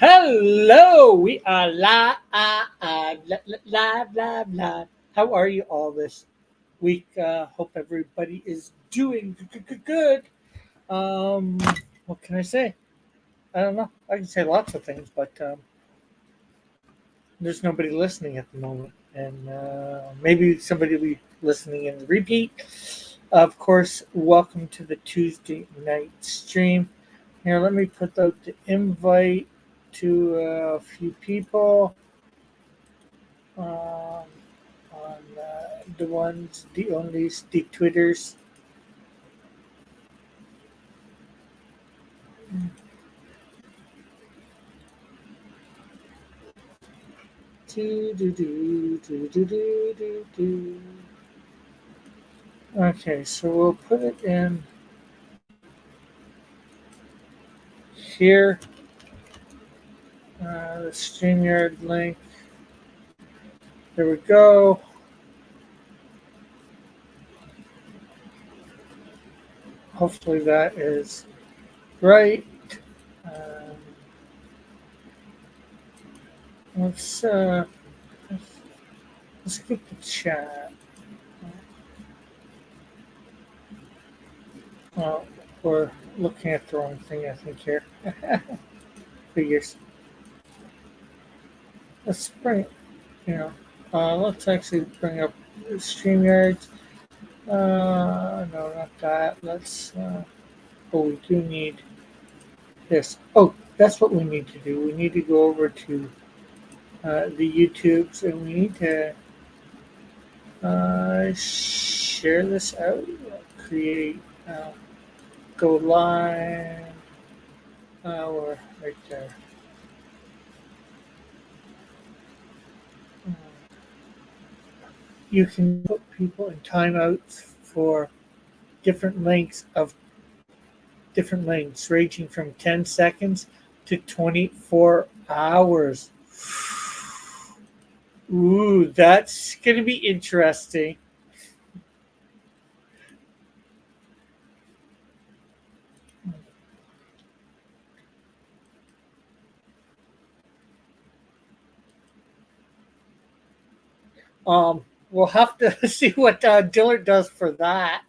Hello, we are live. How are you all this week? Hope everybody is doing good. Um, what can I say? I don't know. I can say lots of things, but there's nobody listening at the moment, and maybe somebody will be listening in the repeat. Of course, welcome to the Tuesday night stream. Here, let me put out the invite to a few people. On the ones, the onlys, the Twitters. Do. Okay, so we'll put it in here. The StreamYard link. There we go. Hopefully that is right. Um, let's uh, let's get the chat. Oh, we're looking at the wrong thing, I think here. Figures. Let's bring, you know, let's actually bring up StreamYard. No, not that. Oh, we do need this. Oh, that's what we need to do. We need to go over to the YouTubes and we need to share this out, create, go live. We're right there. Uh, you can put people in timeouts for different lengths of different lengths, ranging from 10 seconds to 24 hours. Ooh, that's going to be interesting. We'll have to see what Dillard does for that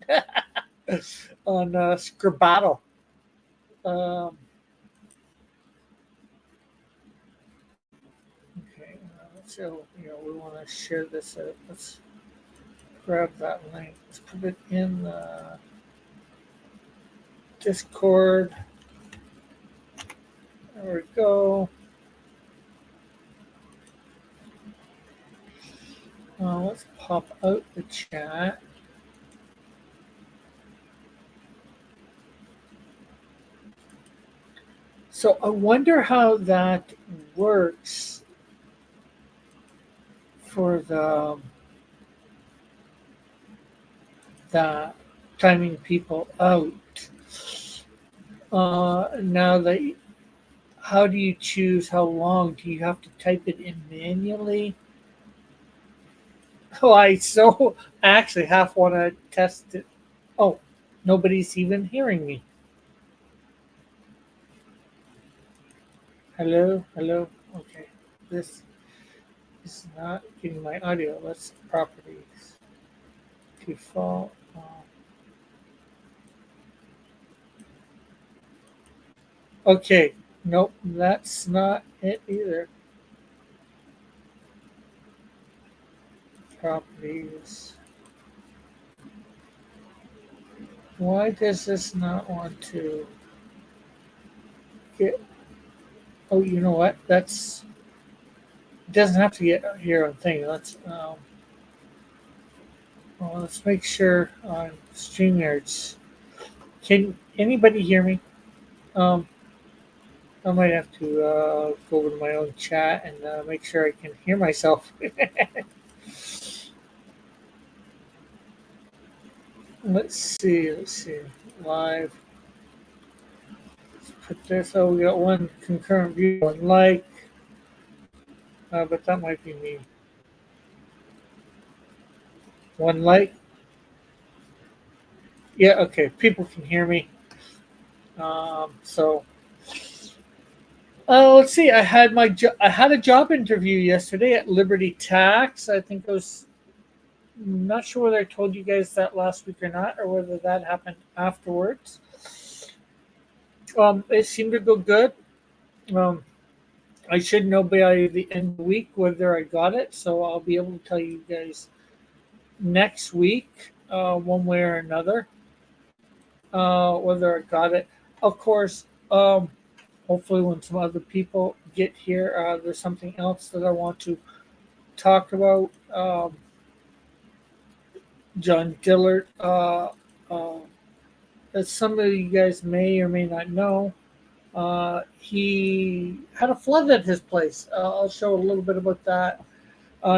on Scribbattle. Um, okay, so we want to share this out. Let's grab that link. Let's put it in Discord. There we go. Let's pop out the chat. So I wonder how that works for the timing people out. Now that how do you choose how long? Do you have to type it in manually? Oh, I actually half want to test it. Oh, nobody's even hearing me. Hello, hello. Okay, this is not getting my audio. Let's properties default. Okay, nope, that's not it either. Properties. Why does this not want to get? Oh, you know what? It doesn't have to get here on thing. Let's make sure on StreamYards. Can anybody hear me? Um, I might have to go over to my own chat and make sure I can hear myself. Let's see. Let's see. Live. Let's put this. Oh, we got one concurrent view, one like, but that might be me. One like. Yeah. Okay. People can hear me. So Let's see. I had a job interview yesterday at Liberty Tax. I think it was. Not sure whether I told you guys that last week or not, or whether that happened afterwards. It seemed to go good. Um, I should know by the end of the week whether I got it, so I'll be able to tell you guys next week, one way or another, whether I got it. Of course, hopefully, when some other people get here, there's something else that I want to talk about. John Dillard, uh, as some of you guys may or may not know, he had a flood at his place. I'll show a little bit about that.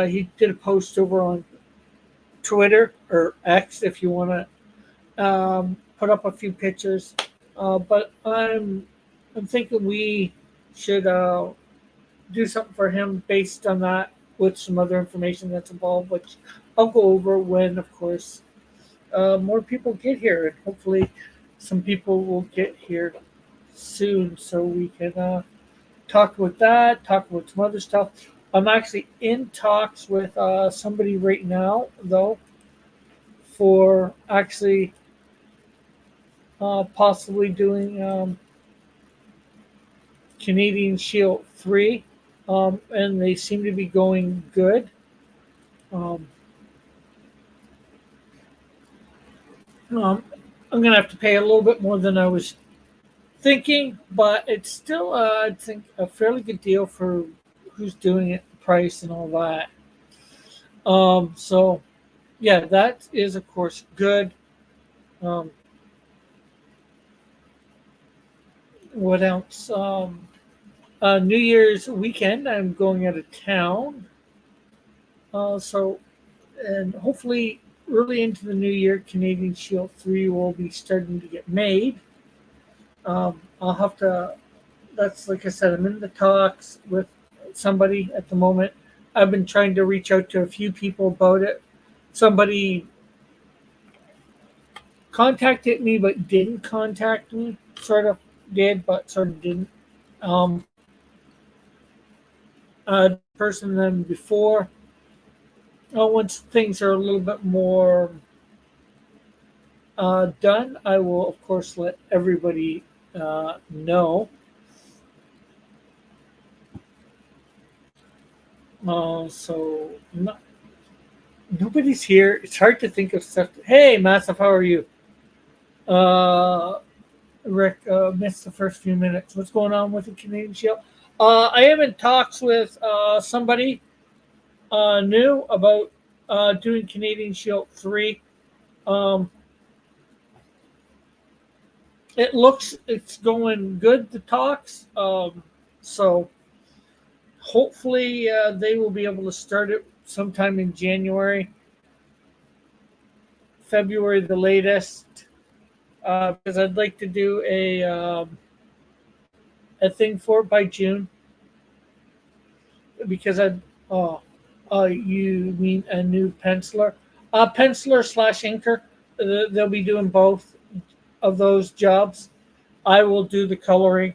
He did a post over on Twitter or X if you want to put up a few pictures. But I'm thinking we should do something for him based on that with some other information that's involved, which I'll go over when, of course, more people get here, and hopefully, some people will get here soon so we can talk about that, talk about some other stuff. I'm actually in talks with somebody right now, though, for actually possibly doing Canadian Shield 3, and they seem to be going good. Um, um, I'm going to have to pay a little bit more than I was thinking, but it's still, I think, a fairly good deal for who's doing it, price, and all that. So, yeah, that is, of course, good. Um, what else? New Year's weekend, I'm going out of town. So, and hopefully, early into the new year, Canadian Shield 3 will be starting to get made. I'll have to, that's like I said, I'm in the talks with somebody at the moment. I've been trying to reach out to a few people about it. Somebody contacted me but didn't contact me. Sort of did, but sort of didn't. Um, person than before. Once things are a little bit more done, I will of course let everybody know. So nobody's here. It's hard to think of stuff. Hey, Massive, how are you? Uh, Rick missed the first few minutes. What's going on with the Canadian Shield? I am in talks with somebody new about doing Canadian Shield 3. Um, it looks it's going good, the talks. So hopefully they will be able to start it sometime in January, February, the latest. Because I'd like to do a thing for it by June. Because you mean a new penciler? Penciler slash inker. They'll be doing both of those jobs. I will do the coloring.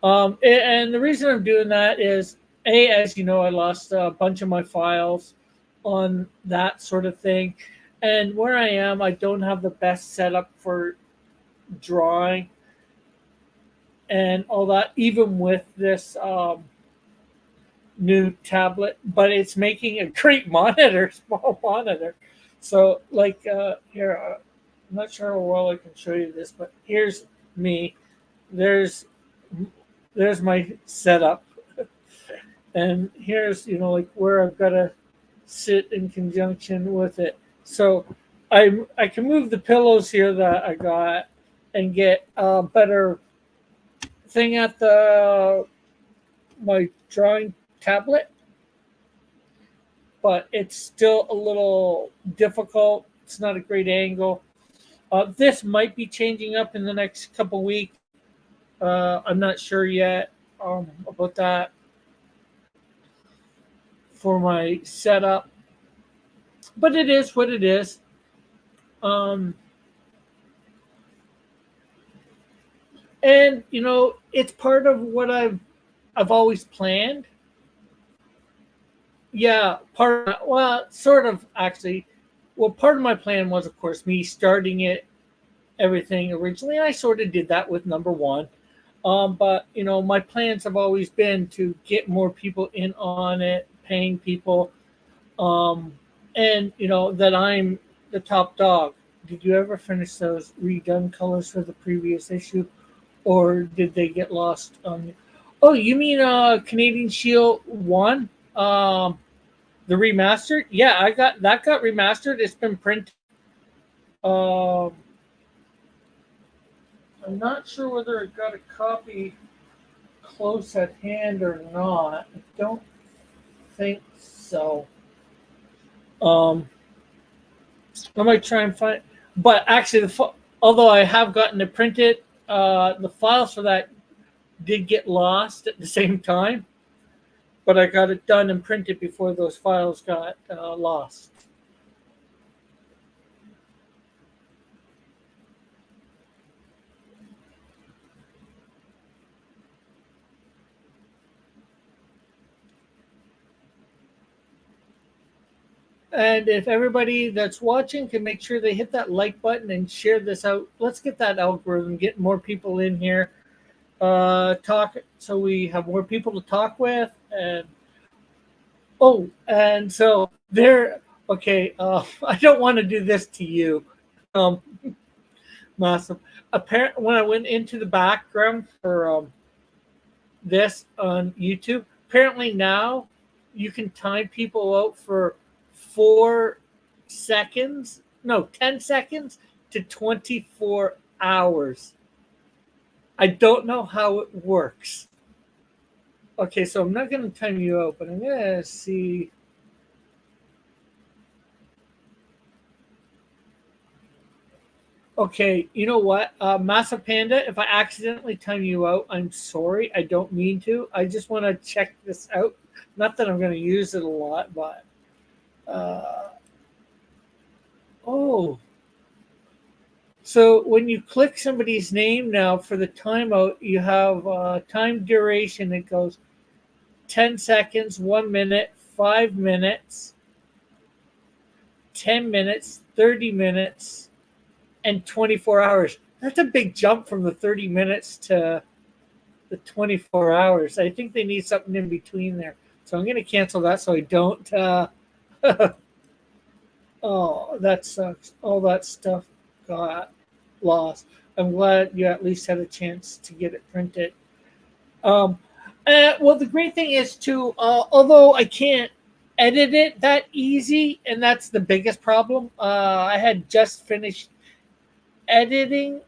And the reason I'm doing that is, as you know, I lost a bunch of my files on that sort of thing, and where I am, I don't have the best setup for drawing and all that. Even with this new tablet, but it's making a great monitor, small monitor. So, like here, I'm not sure how well I can show you this, but here's me. There's there's my setup, and here's like where I've got to sit in conjunction with it. So I can move the pillows here that I got and get a better thing at the my drawing tablet, but it's still a little difficult. It's not a great angle. This might be changing up in the next couple weeks. I'm not sure yet about that for my setup, but it is what it is. Um, And it's part of what I've always planned. Yeah, well, sort of actually. Well, part of my plan was, of course, me starting it everything originally. I sort of did that with number one. But my plans have always been to get more people in on it, paying people, um, and that I'm the top dog. Did you ever finish those redone colors for the previous issue, or did they get lost on? Oh, you mean Canadian Shield one, the remastered? Yeah, I got that. Got remastered. It's been printed. Um, I'm not sure whether I got a copy close at hand or not. I don't think so. Um, I might try and find, but actually, although I have gotten it printed, the files for that did get lost at the same time. But I got it done and printed before those files got lost. And if everybody that's watching can make sure they hit that like button and share this out, let's get that algorithm, get more people in here, talk, so we have more people to talk with. And and so there. Okay, I don't want to do this to you, um, Massive. Apparently, when I went into the background for this on YouTube, apparently now you can time people out for 4 seconds, no, 10 seconds to 24 hours. I don't know how it works. Okay, so I'm not going to time you out, but I'm going to see. Okay, you know what? Massa Panda, if I accidentally time you out, I'm sorry. I don't mean to. I just want to check this out. Not that I'm going to use it a lot, but. Uh, oh, so when you click somebody's name now for the timeout, you have time duration. It goes 10 seconds, 1 minute, 5 minutes, 10 minutes, 30 minutes, and 24 hours. That's a big jump from the 30 minutes to the 24 hours. I think they need something in between there. So I'm going to cancel that so I don't. Oh, that sucks. All that stuff got lost. I'm glad you at least had a chance to get it printed. Um, well, the great thing is too, although I can't edit it that easy, and that's the biggest problem. I had just finished editing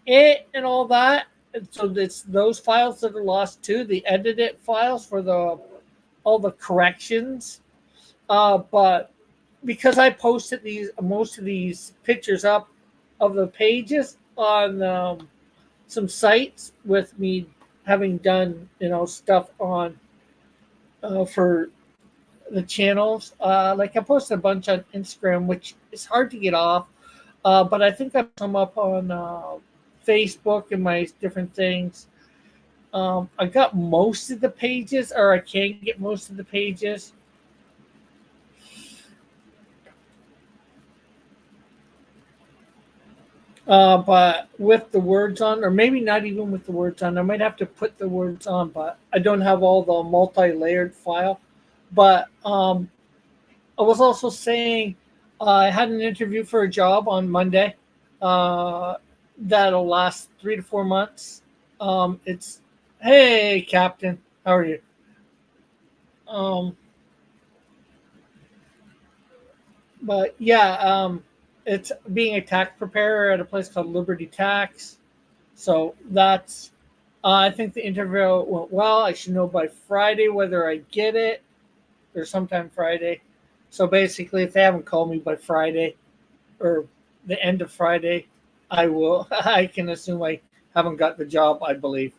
it and all that, and so it's those files that are lost too. The edited files for the all the corrections. But because I posted these most of these pictures up of the pages on some sites with me having done stuff on for the channels. Like I posted a bunch on Instagram, which is hard to get off. But I think I put some up on Facebook and my different things. I got most of the pages, or I can get most of the pages. But with the words on, or maybe not even with the words on, I might have to put the words on, but I don't have all the multi-layered file. But I was also saying I had an interview for a job on Monday uh, that'll last 3 to 4 months. It's Hey, Captain, how are you? Um, but yeah, it's being a tax preparer at a place called Liberty Tax. So that's, I think the interview went well. I should know by Friday whether I get it or sometime Friday. So basically, if they haven't called me by Friday or the end of Friday, I will, I can assume I haven't got the job, I believe.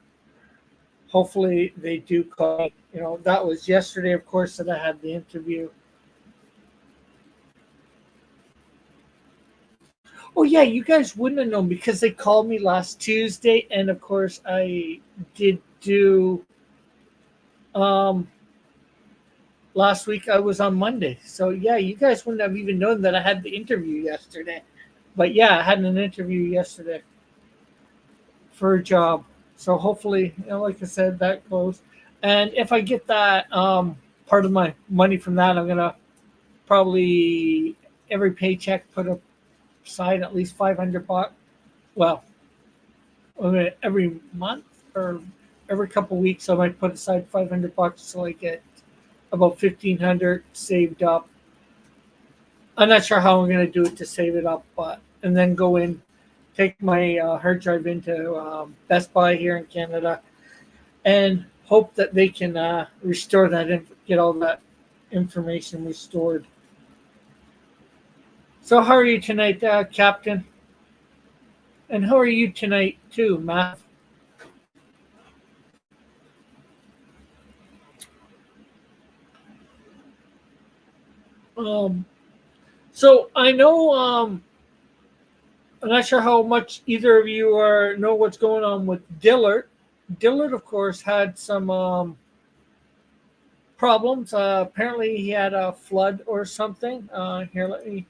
Hopefully, they do call me. That was yesterday, of course, that I had the interview. Oh yeah, you guys wouldn't have known because they called me last Tuesday, and of course I did do. Um, Last week I was on Monday, so yeah, you guys wouldn't have even known that I had the interview yesterday. But yeah, I had an interview yesterday for a job. So hopefully, like I said, that goes. And if I get that part of my money from that, I'm gonna probably every paycheck put aside at least $500. Well, every month or every couple weeks, I might put aside $500 so I get about 1,500 saved up. I'm not sure how I'm gonna do it to save it up, but and then go in, take my hard drive into Best Buy here in Canada, and hope that they can restore that and get all that information restored. So, how are you tonight, Captain? And how are you tonight, too, Matt? Um, so I know I'm not sure how much either of you are know what's going on with Dillard. Dillard, of course, had some problems. Apparently, he had a flood or something. Here, let me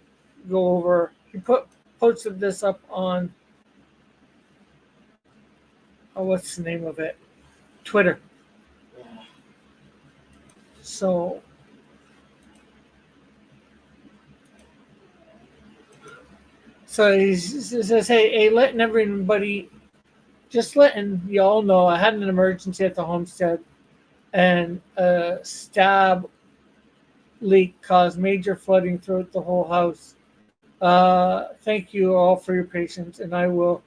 go over. He posted this up on what's the name of it? Twitter. So, he says, "Hey, letting everybody, just letting y'all know, I had an emergency at the homestead, and a stab leak caused major flooding throughout the whole house. Thank you all for your patience, and I will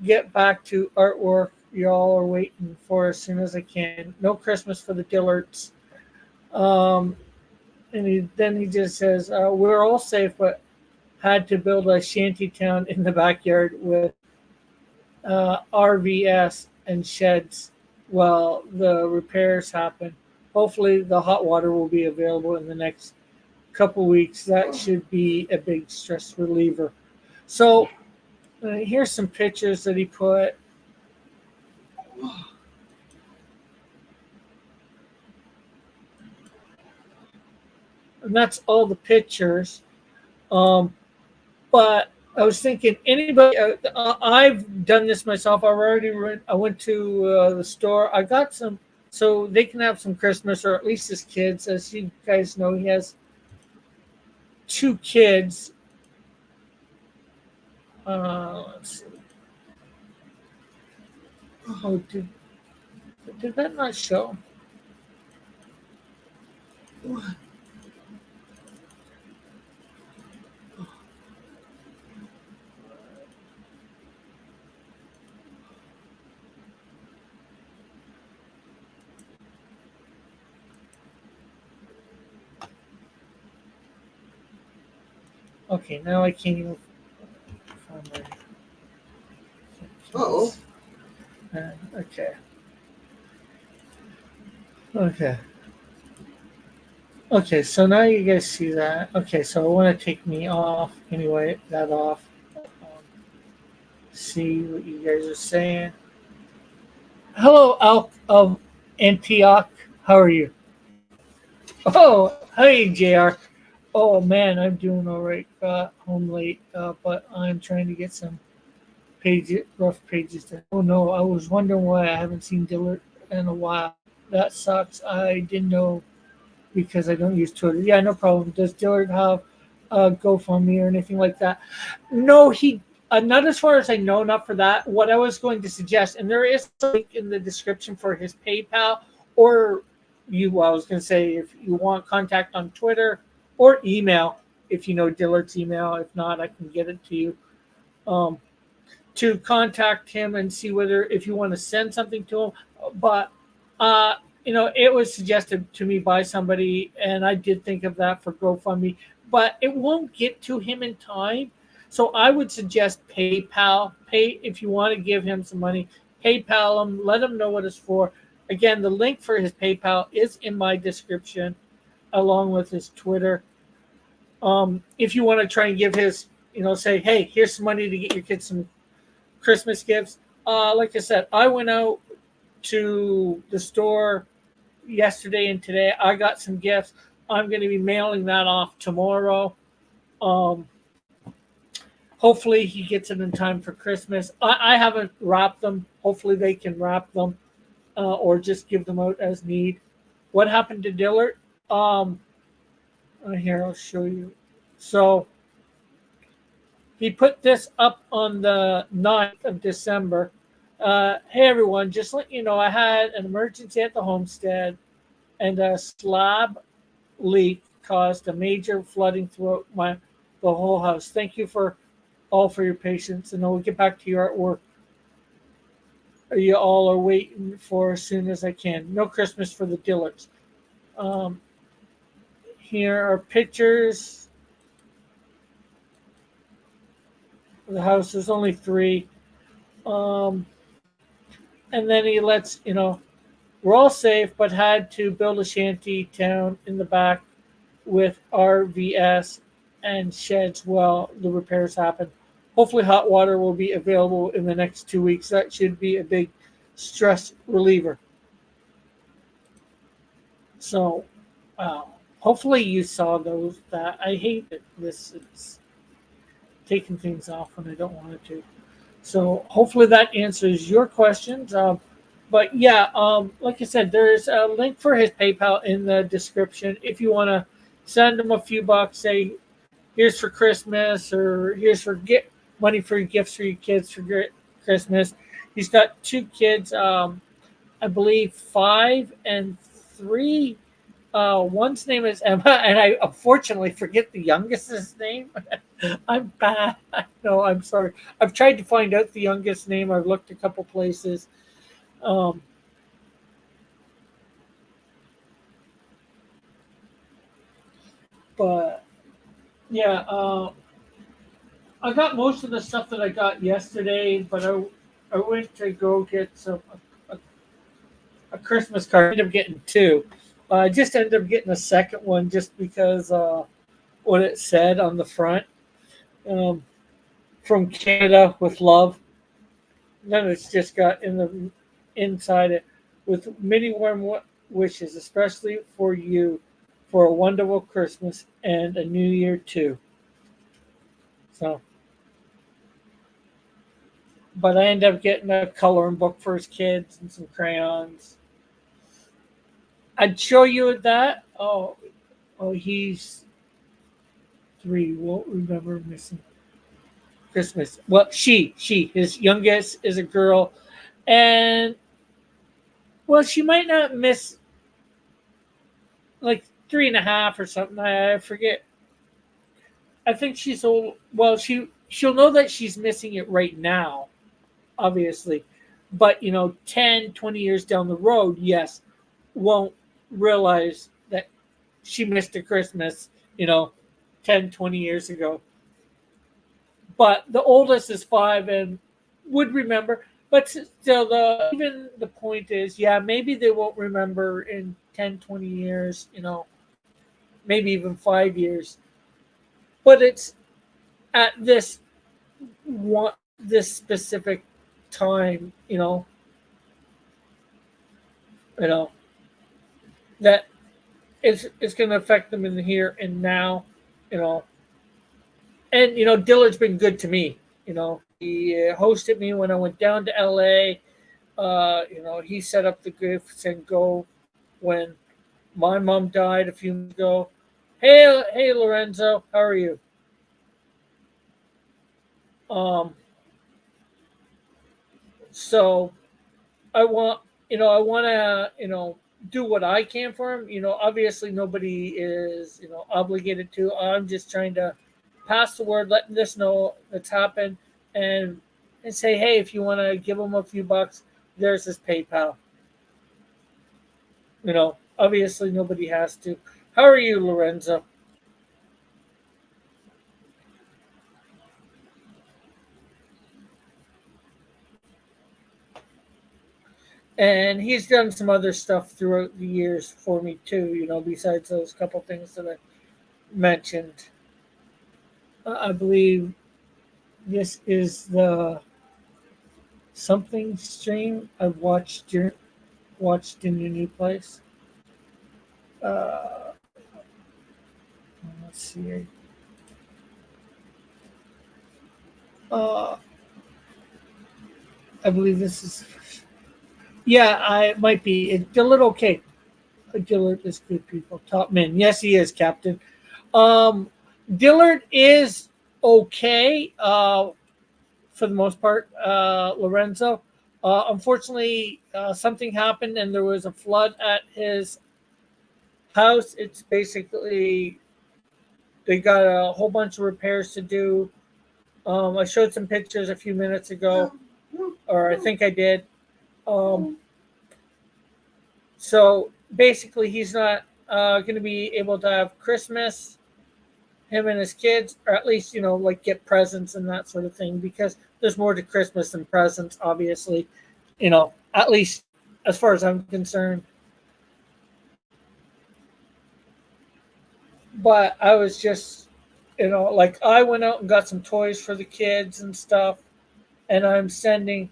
get back to artwork y'all are waiting for as soon as I can. No Christmas for the Dillards." Um, and then he just says, "We're all safe, but had to build a shanty town in the backyard with RVS and sheds while the repairs happen. Hopefully, the hot water will be available in the next couple weeks. That should be a big stress reliever." So, here's some pictures that he put. And that's all the pictures. Um, but I was thinking, anybody, I've done this myself. I went to the store. I got some, so they can have some Christmas, or at least his kids. As you guys know, he has two kids. Let's see. Oh, did that not show? Okay, now I can't even find my. Oh, Okay. Okay. Okay, so now you guys see that. Okay, so I want to take me off. Anyway, that off. See what you guys are saying. Hello, Alk of Antioch. How are you? Oh, hey, JR. Oh, man, I'm doing all right. Got home late, but I'm trying to get some rough pages done. Oh, no, I was wondering why I haven't seen Dillard in a while. That sucks. I didn't know because I don't use Twitter. Yeah, no problem. Does Dillard have a GoFundMe or anything like that? No, he not as far as I know, not for that. What I was going to suggest, and there is a link in the description for his PayPal, or I was going to say, if you want contact on Twitter or email, if you know Dillard's email. If not, I can get it to you. Um, to contact him and see whether if you want to send something to him. But uh, it was suggested to me by somebody, and I did think of that for GoFundMe, but it won't get to him in time. So I would suggest PayPal. Pay if you want to give him some money. PayPal him. Let him know what it's for. Again, the link for his PayPal is in my description, along with his Twitter. If you want to try and give his say, hey, here's some money to get your kids some Christmas gifts. Like I said, I went out to the store yesterday and today. I got some gifts. I'm going to be mailing that off tomorrow. Um, Hopefully, he gets it in time for Christmas. I haven't wrapped them. Hopefully, they can wrap them or just give them out as need. What happened to Dillard? Um, Here, I'll show you. So, he put this up on the 9th of December. Hey, everyone, just let you know, I had an emergency at the homestead and a slab leak caused a major flooding throughout the whole house. Thank you for your patience, and I will get back to your artwork. You all are waiting for as soon as I can. No Christmas for the Dillards. Um, Here are pictures of the house. There's only three. Um, and then he lets, we're all safe, but had to build a shanty town in the back with RVS and sheds while the repairs happen. Hopefully, hot water will be available in the next 2 weeks. That should be a big stress reliever. So, uh, hopefully, you saw those. That I hate that this is taking things off when I don't want it to. So, hopefully, that answers your questions. But yeah, like I said, there's a link for his PayPal in the description if you want to send him a few bucks. Say, here's for Christmas, or here's for get money for gifts for your kids for Christmas. He's got two kids, I believe 5 and 3. One's name is Emma, and I unfortunately forget the youngest's name. I'm bad. No, I'm sorry. I've tried to find out the youngest name. I've looked a couple places. Um, but yeah, I got most of the stuff that I got yesterday, but I went to go get a, a Christmas card. I ended up getting two. I just ended up getting a second one just because what it said on the front, um, from Canada with love. Then it's just got in the inside it with many warm wishes, especially for you, for a wonderful Christmas and a New Year too. So, but I ended up getting a coloring book for his kids and some crayons. I'd show you that. Oh, he's 3. Won't remember missing Christmas. Well, his youngest is a girl, and well, she might not miss like 3.5 or something. I forget. I think she's old. Well, she'll know that she's missing it right now, obviously, but 10, 20 years down the road, yes, won't realize that she missed a Christmas, you know, 10, 20 years ago. But the oldest is 5 and would remember. But still, even the point is, yeah, maybe they won't remember in 10, 20 years, maybe even 5 years. But it's at this specific time, you know that it's going to affect them in the here and now, you know. And Dillard's been good to me. He hosted me when I went down to LA. He set up the gifts and go when my mom died a few months ago. Hey, Lorenzo, how are you? Um, so I want to, do what I can for him. Obviously nobody is, obligated to. I'm just trying to pass the word, letting this know that's happened, and say, hey, if you want to give him a few bucks, there's his PayPal. Obviously nobody has to. How are you, Lorenzo? And he's done some other stuff throughout the years for me too. Besides those couple things that I mentioned. I believe This is the something stream I've watched in your new place. Uh, let's see. Uh, I believe this is. Yeah, I it might be. Dillard, okay. Dillard is good people. Top man. Yes, he is, Captain. Um, Dillard is okay for the most part. Lorenzo. Unfortunately, something happened and there was a flood at his house. It's basically they got a whole bunch of repairs to do. I showed some pictures a few minutes ago, or I think I did. Um, so basically, he's not going to be able to have Christmas, him and his kids, or at least, like get presents and that sort of thing, because there's more to Christmas than presents, obviously. At least as far as I'm concerned. But I was just, like I went out and got some toys for the kids and stuff, and I'm sending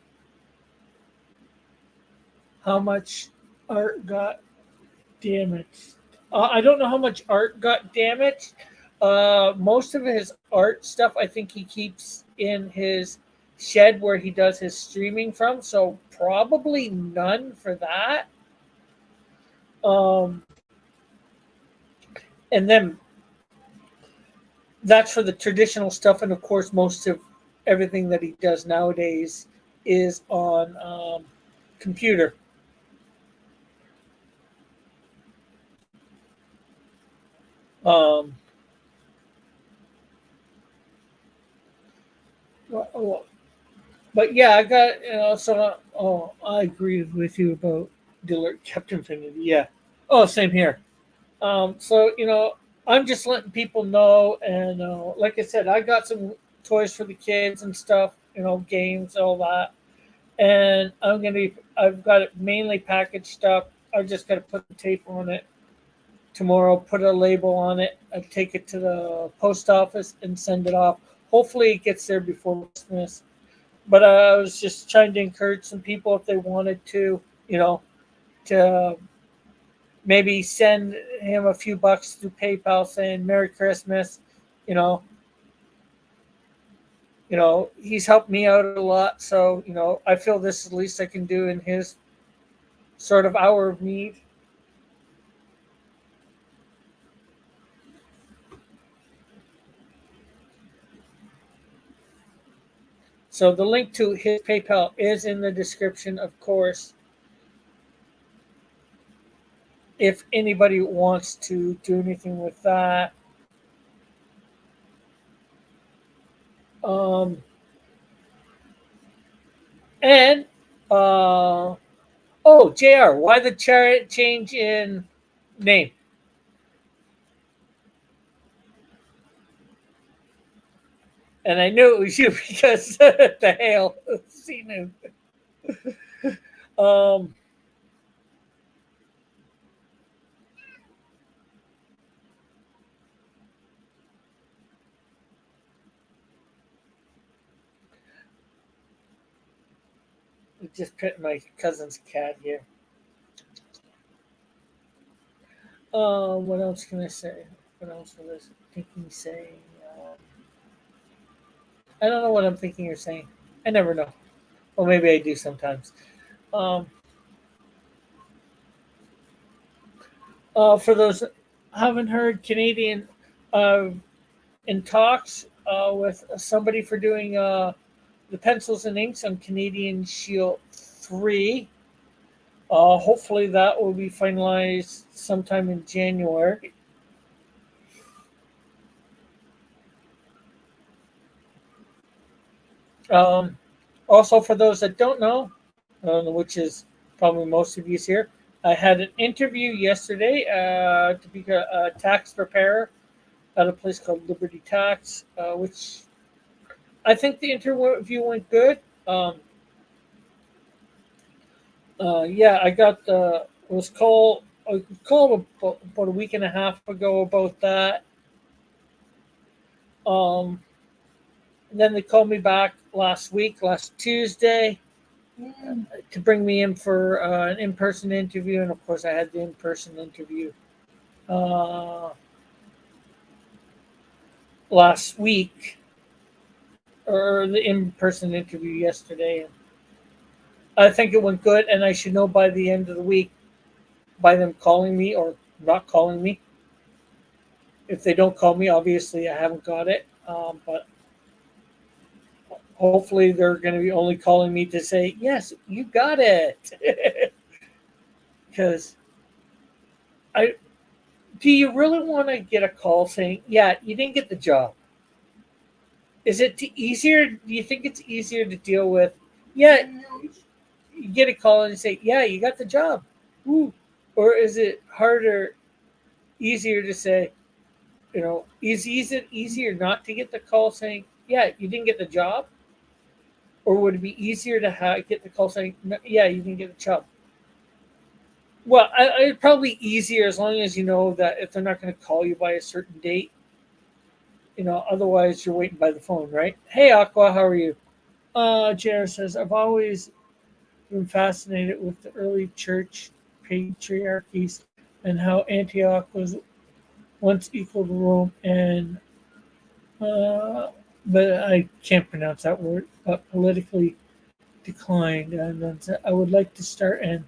how much art got damaged. I don't know how much art got damaged. Most of his art stuff, I think he keeps in his shed where he does his streaming from. So probably none for that. Um, and then that's for the traditional stuff, and of course, most of everything that he does nowadays is on computer. Um, well, but yeah, I got so I agree with you about Dillard Captain Infinity. Yeah. Oh, same here. So I'm just letting people know, and like I said, I got some toys for the kids and stuff. Games, all that, and I've got it mainly packaged up. I just got to put the tape on it tomorrow. Put a label on it. I take it to the post office and send it off. Hopefully, it gets there before Christmas. But I was just trying to encourage some people if they wanted to, to maybe send him a few bucks through PayPal saying Merry Christmas. You know, he's helped me out a lot, so I feel this is the least I can do in his sort of hour of need. So the link to his PayPal is in the description, of course. If anybody wants to do anything with that, um, and oh, Jr. Why the change in name? And I knew it was you because the hail. Seen um, just put my cousin's cat here. What else can I say? What else was I thinking saying? I don't know what I'm thinking or saying. I never know. Well, maybe I do sometimes. Um, for those that haven't heard, Canadian uh, in talks with somebody for doing the pencils and inks on Canadian Shield 3. Hopefully that will be finalized sometime in January. Um, Also, for those that don't know, which is probably most of you here, I had an interview yesterday to be a tax preparer at a place called Liberty Tax, which I think the interview went good. Yeah, I got was called I called about a week and a half ago about that. Um, And then they called me back last week, last Tuesday, to bring me in for an in-person interview. And of course, I had the in-person interview uh, last week, or the in-person interview yesterday. And I think it went good, and I should know by the end of the week by them calling me or not calling me. If they don't call me, obviously I haven't got it. But hopefully they're going to be only calling me to say, yes, you got it. Because I do you really want to get a call saying, yeah, you didn't get the job? Is it easier? Do you think it's easier to deal with? Yeah, you get a call and say, yeah, you got the job. Woo. Or is it harder, easier to say, is it easier not to get the call saying, yeah, you didn't get the job? Or would it be easier to get the call saying, "No, yeah, you didn't get the job"? Well, it's probably easier as long as you know that if they're not going to call you by a certain date, otherwise you're waiting by the phone, right? Hey, Aqua, how are you? Jared says, I've always been fascinated with the early church patriarchies and how Antioch was once equal to Rome, and but I can't pronounce that word, but politically declined. And then said, I would like to start an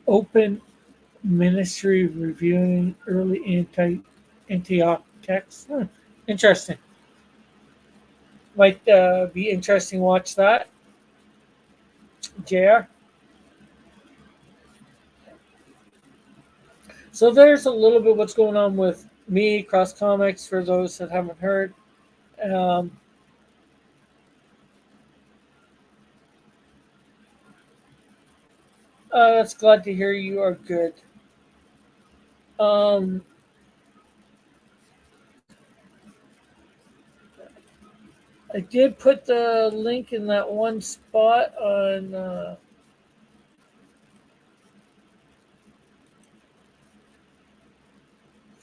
open ministry reviewing early Antioch texts. Interesting. Might be interesting. Watch that, JR. So there's a little bit what's going on with me, Cross Comics, for those that haven't heard. Um, that's glad to hear you are good. Um, I did put the link in that one spot on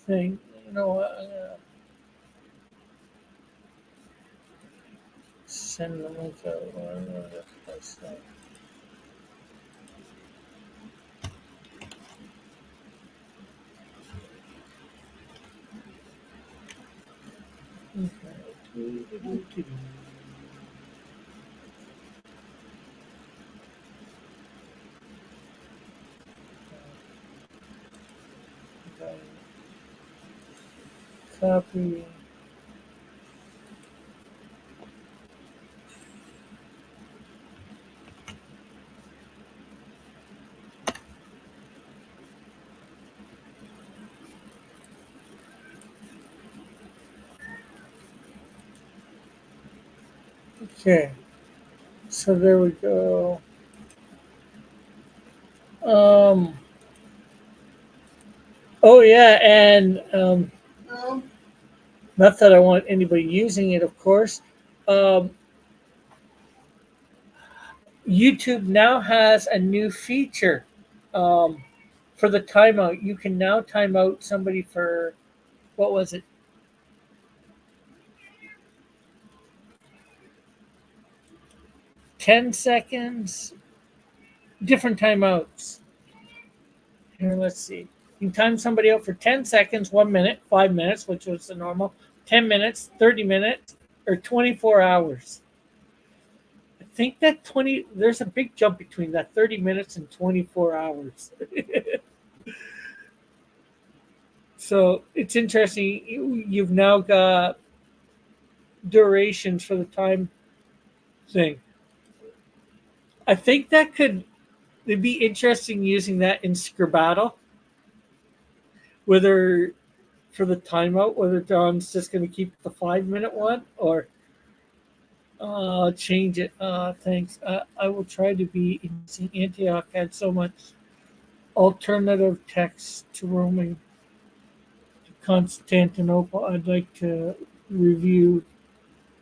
thing. You know what? I'm gonna send the link out. Okay. Copy. Okay. So there we go. Um. Oh yeah, and not that I want anybody using it, of course. Um, YouTube now has a new feature um, for the timeout. You can now time out somebody for what was it? 10 seconds. Different timeouts. Here, let's see. You can time somebody out for 10 seconds, 1 minute, 5 minutes, which was the normal, 10 minutes, 30 minutes, or 24 hours. I think that 20. There's a big jump between that 30 minutes and 24 hours. So it's interesting. You've now got durations for the time thing. I think that it'd be interesting using that in Scribbattle, whether for the timeout, whether John's just going to keep the 5 minute one or change it. Thanks. I will try to be in Antioch had so much alternative text to Roman to Constantinople. I'd like to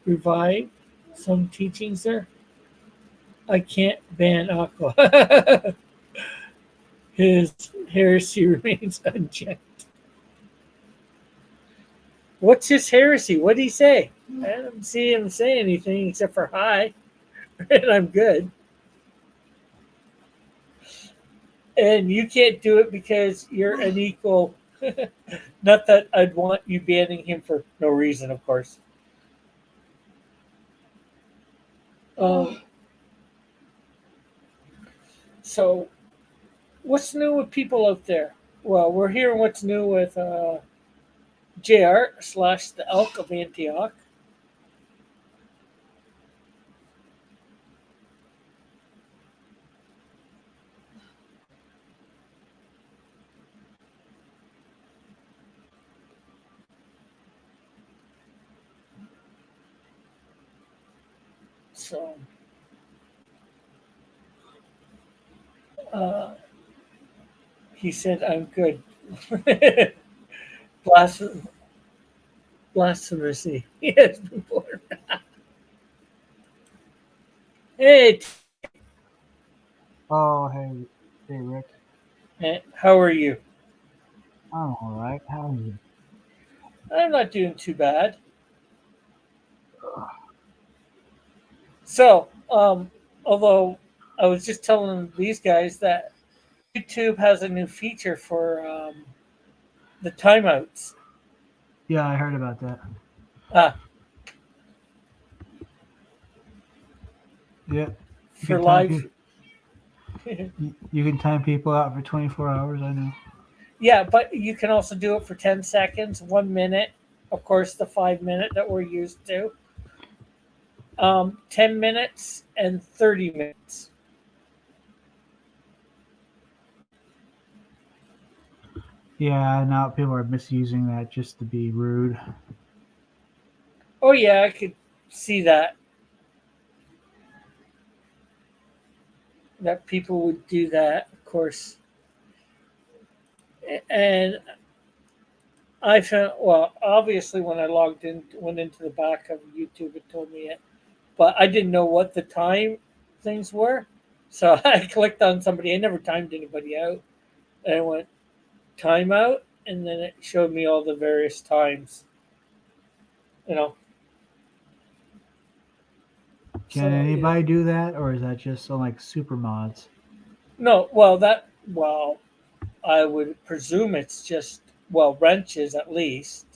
revive some teachings there. I can't ban Aqua. His heresy remains unchecked. What's his heresy? What did he say? I didn't see him say anything except for hi, and I'm good. And you can't do it because you're an equal. Not that I'd want you banning him for no reason, of course. Um, so, what's new with people out there? Well, we're hearing what's new with JR slash the Elk of Antioch. So, uh, he said, I'm good. Blasphemy. Blasphemy. Yes, before. Hey, Oh, hey, hey, Rick. how are you? I'm all right. How are you? I'm not doing too bad. So, although I was just telling these guys that YouTube has a new feature for the timeouts Yeah, I heard about that. uh, Yeah, you for can time live. people. You can time people out for 24 hours. I know. Yeah, but you can also do it for 10 seconds, 1 minute. Of course, the 5 minute that we're used to. 10 minutes and 30 minutes. Yeah, now people are misusing that just to be rude. Oh, yeah, I could see that people would do that, of course. And I found, well, obviously, when I logged in, went into the back of YouTube, it told me it, but I didn't know what the time things were. So I clicked on somebody. I never timed anybody out. And I went timeout, and then it showed me all the various times. You know, Can so anybody do that, or is that just on like super mods? no, well, I would presume it's just wrenches at least.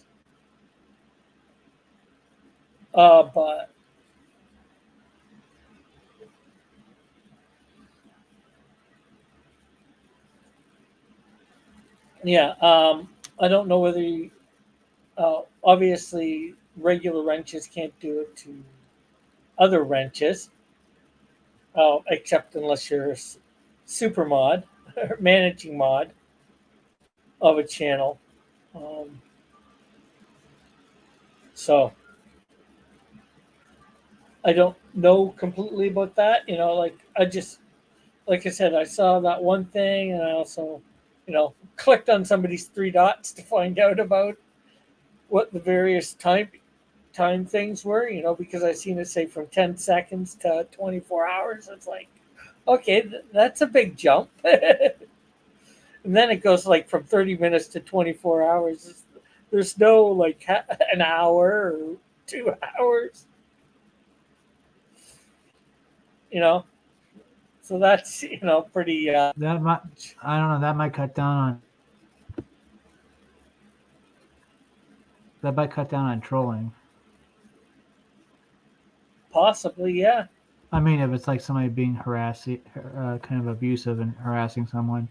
But yeah, I don't know whether you, obviously regular wrenches can't do it to other wrenches, except unless you're a super mod, managing mod of a channel. Um, so I don't know completely about that. Like like I said, I saw that one thing, and I also, clicked on somebody's three dots to find out about what the various time things were. Because I seen it say from 10 seconds to 24 hours. It's like, okay, that's a big jump. And then it goes like from 30 minutes to 24 hours. There's no like an hour or 2 hours. You know, so that's pretty. That might, I don't know. That might cut down on trolling. Possibly, yeah. I mean, if it's like somebody being harassing, kind of abusive and harassing someone,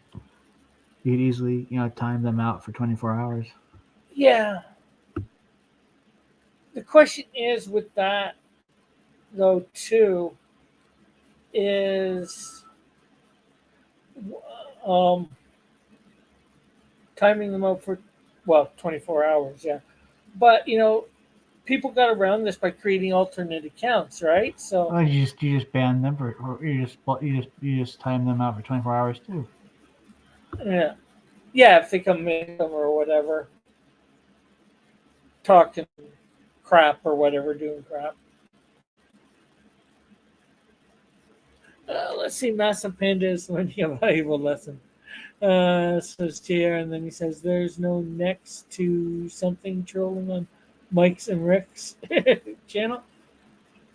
you could easily, time them out for 24 hours. Yeah. The question is with that though too is um timing them out for 24 hours, yeah. But people got around this by creating alternate accounts, right? So Oh, you just ban them for, or you just time them out for 24 hours too. yeah. Yeah, if they come in or whatever, talking crap or whatever, doing crap. Let's see, Massive Panda is learning a valuable lesson. Says JR, and then he says, "There's no next to something trolling on." Mike's and Rick's channel.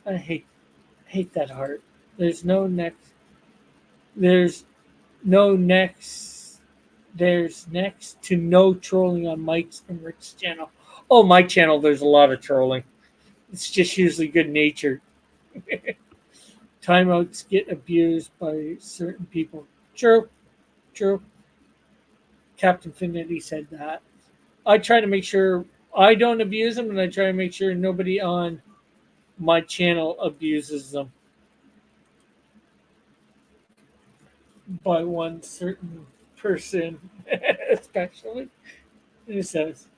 I hate that heart. There's no next. There's no next. There's next to no trolling on Mike's and Rick's channel. Oh, my channel. There's a lot of trolling. It's just usually good natured. Timeouts get abused by certain people. True, true. Captain Finity said that. I try to make sure I don't abuse them, and I try to make sure nobody on my channel abuses them by one certain person, especially. It says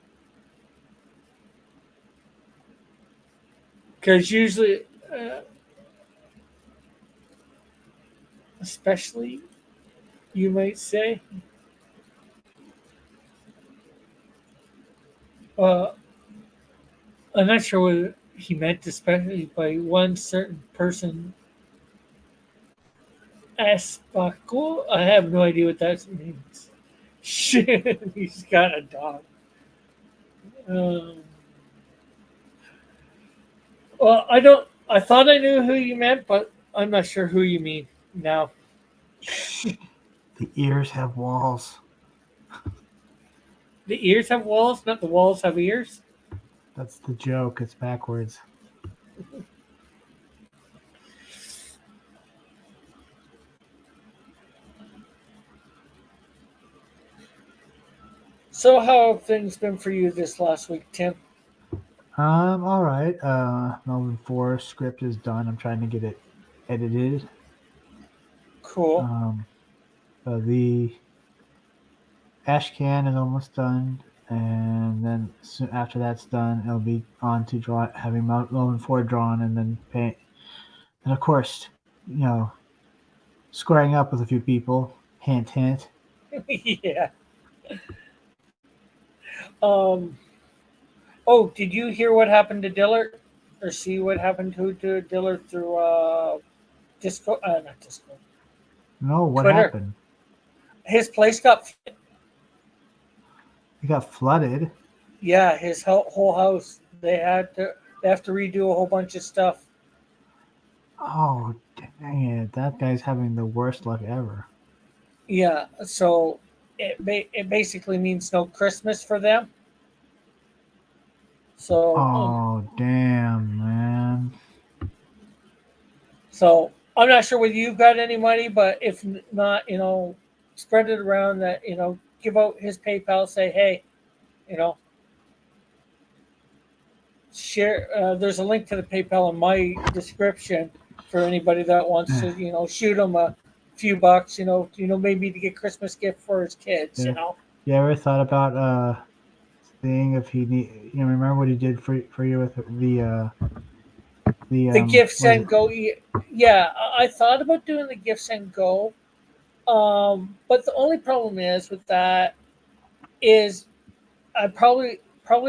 because usually, uh, especially, you might say, uh, I'm not sure what he meant, especially by one certain person. Espaco? I have no idea what that means. Shit, he's got a dog. Um, well, I don't. I thought I knew who you meant, but I'm not sure who you mean now. Shh. The ears have walls. The ears have walls, not the walls have ears. That's the joke. It's backwards. So, how have things been for you this last week, Tim? All right. Melvin 4 script is done. I'm trying to get it edited. Cool. The Ashcan is almost done, and then soon after that's done, it'll be on to having Melvin 4 drawn, and then paint. And of course, squaring up with a few people. Hint, hint. Yeah. Um. Oh, did you hear what happened to Dillard, or see what happened to Dillard through Discord? Not Discord. No, what Twitter. happened? His place got. He got flooded. Yeah, his whole house. They have to redo a whole bunch of stuff. Oh, dang it. That guy's having the worst luck ever. Yeah, so it basically means no Christmas for them. So Oh, damn, man. so I'm not sure whether you've got any money, but if not, spread it around. That give out his PayPal. Say, hey, you know, share. There's a link to the PayPal in my description for anybody that wants to, shoot him a few bucks. Maybe to get Christmas gift for his kids. Yeah. You ever thought about seeing if he remember what he did for you with the gift send go? Yeah, I thought about doing the gift send go, but the only problem is with that is I probably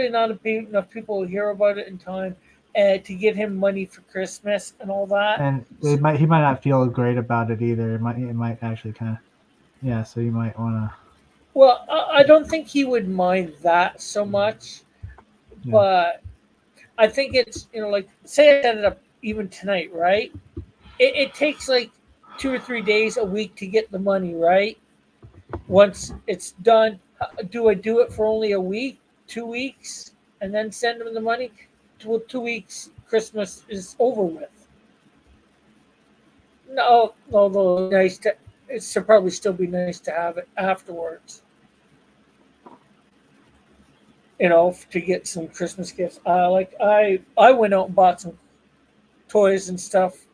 not enough people will hear about it in time to get him money for Christmas and all that. And he might not feel great about it either. It might actually kind of So you might want to. Well, I don't think he would mind that so much, but I think it's like say I set it up even tonight, right? It takes like 2 or 3 days a week to get the money, right? Once it's done, do I do it for only a week, 2 weeks, and then send them the money? 2 weeks, Christmas is over with. No, although nice to, it should probably still be nice to have it afterwards. To get some Christmas gifts. I went out and bought some toys and stuff,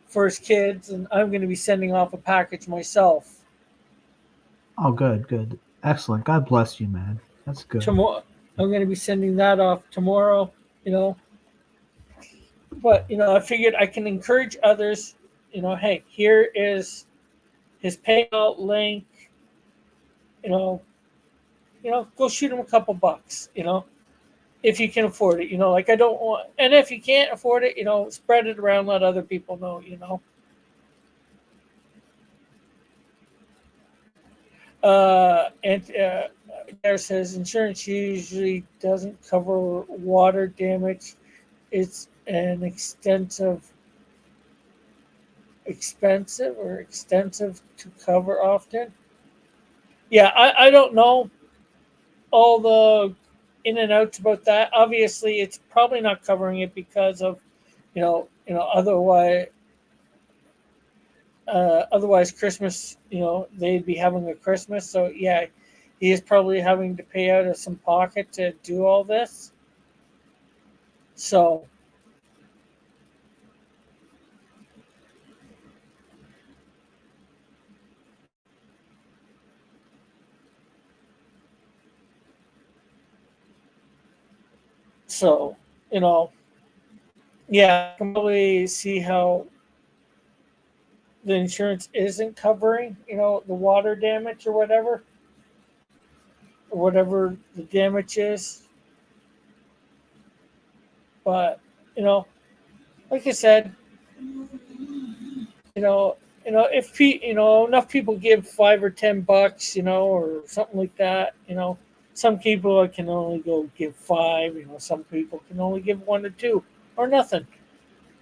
for his kids, and I'm going to be sending off a package myself. Oh, good, excellent. God bless you, man. That's good. Tomorrow, I'm going to be sending that off tomorrow. But I figured I can encourage others. Hey, here is his PayPal link. Go shoot him a couple bucks. If you can afford it. Like I don't want, and if you can't afford it, spread it around, let other people know. And There says insurance usually doesn't cover water damage. It's an extensive to cover often. Yeah, I don't know all the in and outs about that. Obviously, it's probably not covering it because of otherwise Christmas, they'd be having a Christmas. So yeah, he is probably having to pay out of some pocket to do all this. So so you know, yeah, I can probably see how the insurance isn't covering, the water damage or whatever the damage is. But you know, like I said, you know, if enough people give $5 or $10, or something like that, some people can only go give five. Some people can only give one or two or nothing.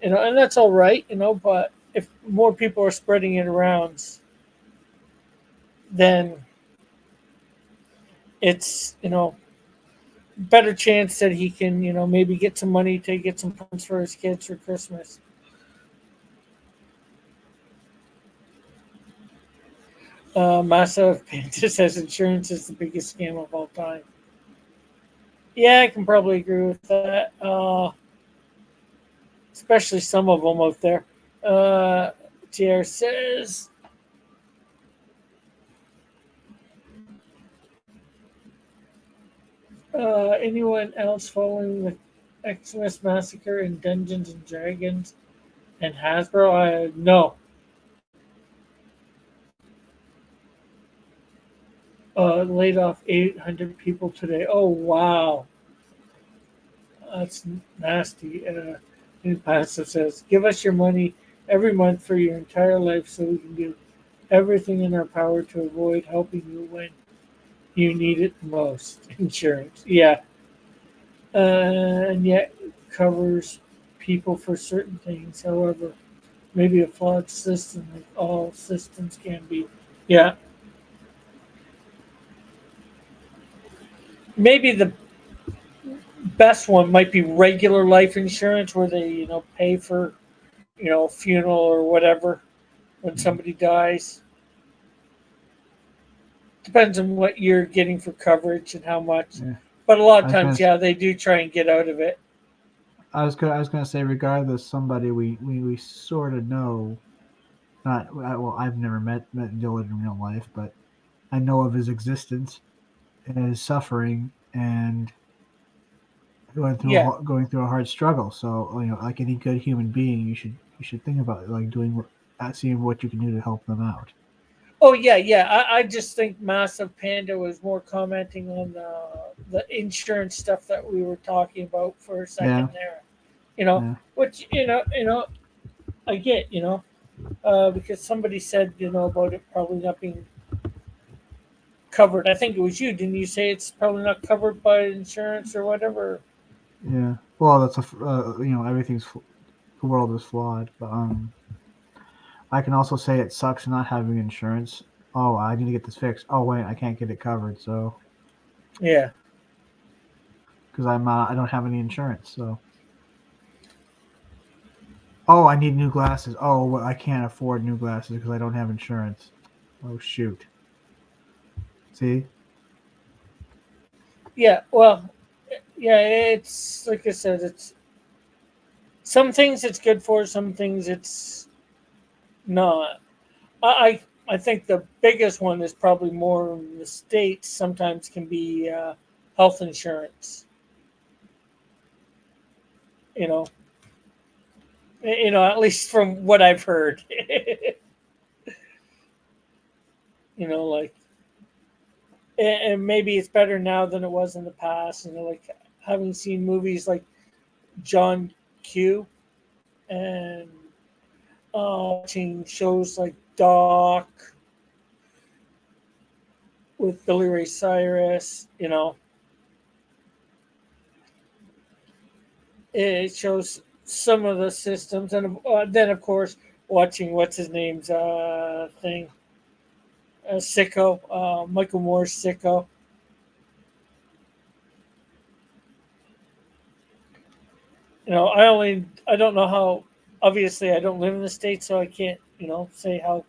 And that's all right. But if more people are spreading it around, then it's better chance that he can maybe get some money to get some presents for his kids for Christmas. Massa Panda says insurance is the biggest scam of all time. Yeah, I can probably agree with that. Especially some of them out there. TR says, anyone else following the Xmas massacre in Dungeons and Dragons and Hasbro? No. Laid off 800 people today. Oh wow, that's nasty. And Passive says, "Give us your money every month for your entire life, so we can do everything in our power to avoid helping you when you need it most." Insurance, yeah, and yet covers people for certain things. However, maybe a flawed system, like all systems can be. Yeah, maybe the best one might be regular life insurance, where they pay for funeral or whatever when somebody dies. Depends on what you're getting for coverage and how much. Yeah. But a lot I of was gonna times, yeah, they do try and get out of it. I was gonna say, regardless, somebody we sort of know. Not well. I've never met Dylan in real life, but I know of his existence and his suffering and Yeah. going through a hard struggle. So like any good human being, you should think about it, like seeing what you can do to help them out. Oh yeah, yeah. I just think Massive Panda was more commenting on the insurance stuff that we were talking about for a second Yeah, there. yeah, Which I get. Because somebody said about it probably not being covered. I think it was you. Didn't you say it's probably not covered by insurance or whatever? yeah. Well, that's everything's the world is flawed, but I can also say it sucks not having insurance. Oh, I need to get this fixed. Oh wait, I can't get it covered, so Yeah. because I don't have any insurance. So oh, I need new glasses. Oh, well, I can't afford new glasses because I don't have insurance. Oh shoot. See? Yeah. Well, yeah. It's like I said. It's some things it's good for. Some things it's not. I think the biggest one is probably more in the states. Sometimes can be health insurance. You know. At least from what I've heard. Like, and maybe it's better now than it was in the past. Like having seen movies like John Q and watching shows like Doc with Billy Ray Cyrus. It shows some of the systems, and then of course watching what's his name's thing, Sicko, Michael Moore's Sicko. I don't know how. Obviously, I don't live in the States, so I can't say how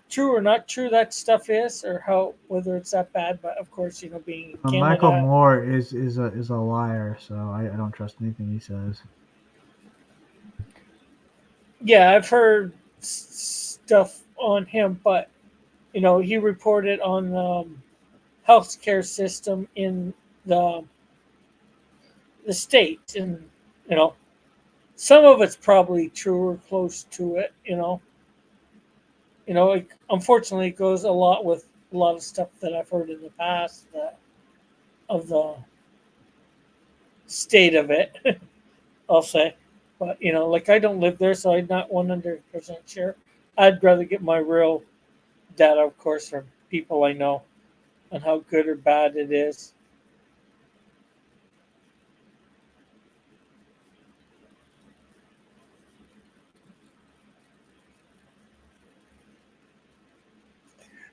true or not true that stuff is, or how whether it's that bad. But of course, being in Michael Canada, Moore is a liar, so I don't trust anything he says. yeah, I've heard stuff on him, but he reported on the healthcare system in the the state, and you know some of it's probably true or close to it. Unfortunately, it goes a lot with a lot of stuff that I've heard in the past of the state of it. I'll say, but like I don't live there, so I'm not 100% sure. I'd rather get my real data, of course, from people I know on how good or bad it is.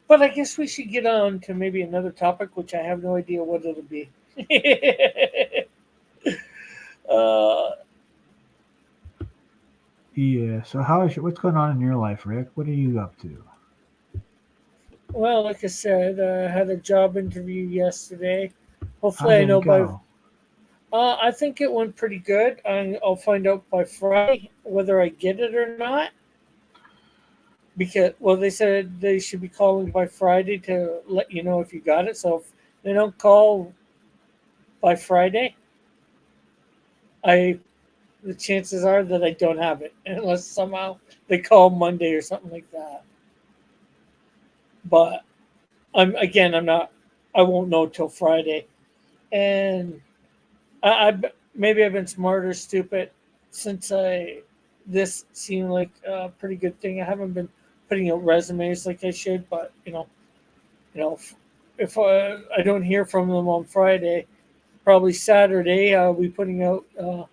But I guess we should get on to maybe another topic, which I have no idea what it'll be. uh, Yeah. So what's going on in your life, Rick? What are you up to? well, like I said, I had a job interview yesterday. How Hopefully, I did it know by. go? I think it went pretty good. I'll find out by Friday whether I get it or not. Because they said they should be calling by Friday to let you know if you got it. So if they don't call by Friday, I the chances are that I don't have it unless somehow they call Monday or something like that. But I'm not. I won't know till Friday, and maybe I've been smart or stupid since I this seemed like a pretty good thing. I haven't been putting out resumes like I should, but if I don't hear from them on Friday, probably Saturday, I'll be putting out uh,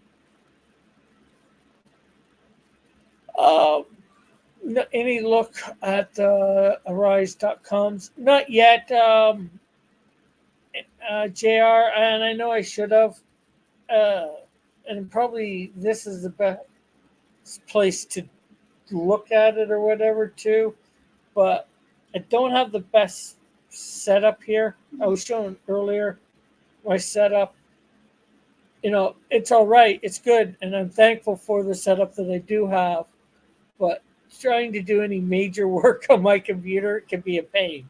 any look at arise.coms. Not yet, JR, and I know I should have. Uh, and probably this is the best place to look at it or whatever, too. But I don't have the best setup here. I was showing earlier my setup. It's all right. It's good. And I'm thankful for the setup that I do have. But trying to do any major work on my computer can be a pain.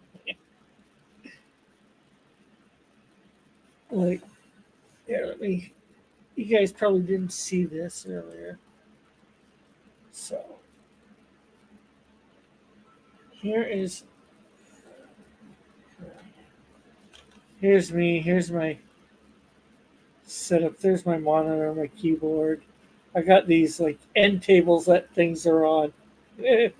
Like, here, let me. You guys probably didn't see this earlier. So, here is. Here's me. Here's my setup. There's my monitor, my keyboard. I got these like end tables that things are on. I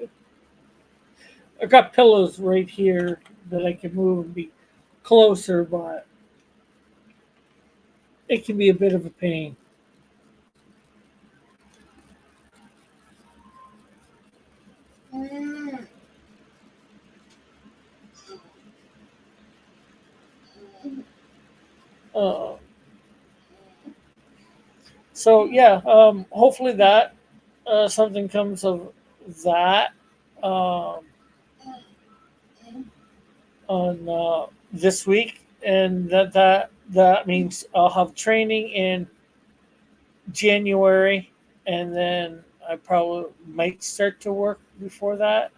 got pillows right here that I can move and be closer, but it can be a bit of a pain. Uh, so yeah, hopefully that something comes of that um, on this week, and that means I'll have training in January, and then I probably might start to work before that,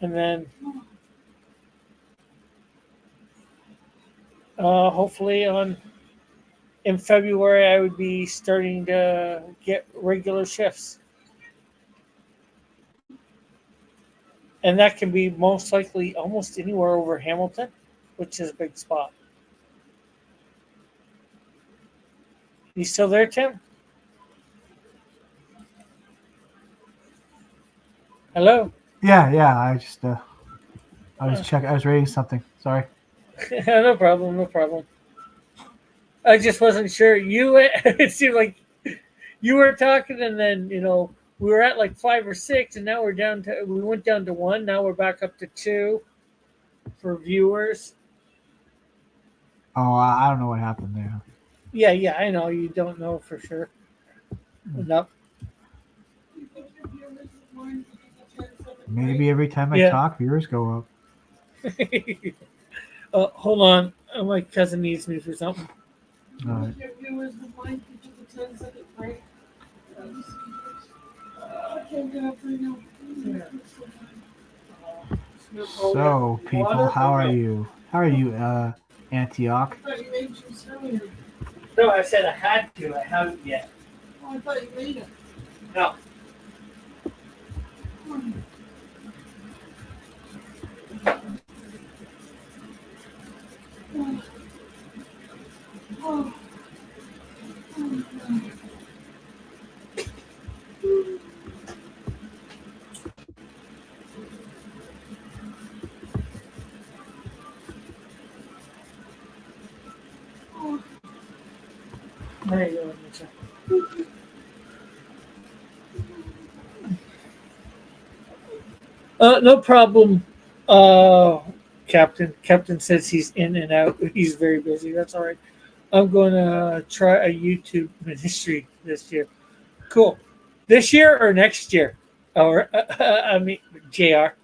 and then hopefully on in February I would be starting to get regular shifts, and that can be most likely almost anywhere over Hamilton, which is a big spot. You still there, Tim? Hello. Yeah, yeah. I just I was checking. I was reading something. Sorry. No problem, no problem. I just wasn't sure. It seemed like you were talking, and then we were at like 5 or 6, and now we went down to one. Now we're back up to two for viewers. Oh, I don't know what happened there. Yeah, yeah, I know you don't know for sure. No, Maybe every time I yeah. talk, viewers go up. Hold on, my cousin needs me for something. All right. So, people, how are you? How are you, Antioch? No, I said I had to. I haven't yet. No. There you go, Mitchell. No problem. Captain. Captain says he's in and out. He's very busy. That's all right. I'm going to try a YouTube ministry this year. Cool. This year or next year? Or I mean, Jr.